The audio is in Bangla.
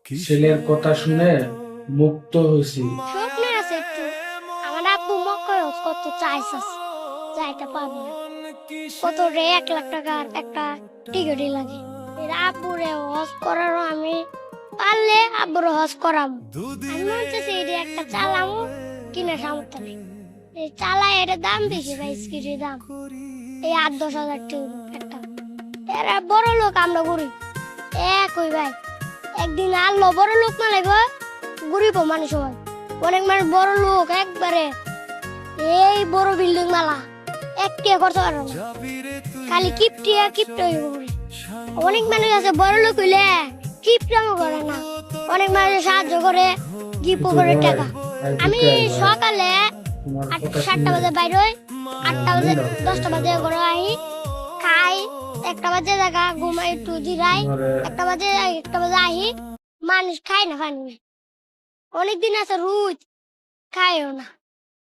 ছেলের কথা শুনে মুক্ত হয়েছি। স্বপ্নে আছে একটু আমার আব্বু মক্কায় হজ করতে চাইছে, যাইতে পারবো না। কত রে 1 লাখ টাকার একটা টিকিটই লাগে। এর আব্বুরে হজ করারও আমি পারলে আব্বুরে হজ করাম। আমি মনে হচ্ছে এটা একটা চালামো কিনা সামর্থ্য নেই। এই চালায় এর দাম বেশি ভাই, স্কিটের দাম এই 8-10 হাজার টাকা একটা। এরা বড় লোক, আমরা গরিব একই ভাই। একদিন আল্লাহ বড় লোক মানে গো গরিব মানুষ হয়। অনেক মানুষ বড় লোক একবারে এই বড় বিল্ডিং মালা একটা খরচ করে না, খালি কিপটিয়া কিপটা হইব করে। অনেক মানুষ আছে বড় লোক হইলে কিপটামো করে না, অনেক মানুষ সাহায্য করে গিপো করে টাকা। আমি সকালে তোমার কথা 7টা বাজে বাইর হই, 8টা বাজে 10টা বাজে ঘরে আহি, খাই, 1টা বাজে জায়গা ঘুমাই একটু জিরাই, 1টা বাজে আহি। মানুষ খায় না পানি, অনেকদিন আছে রুজ খায়ও না।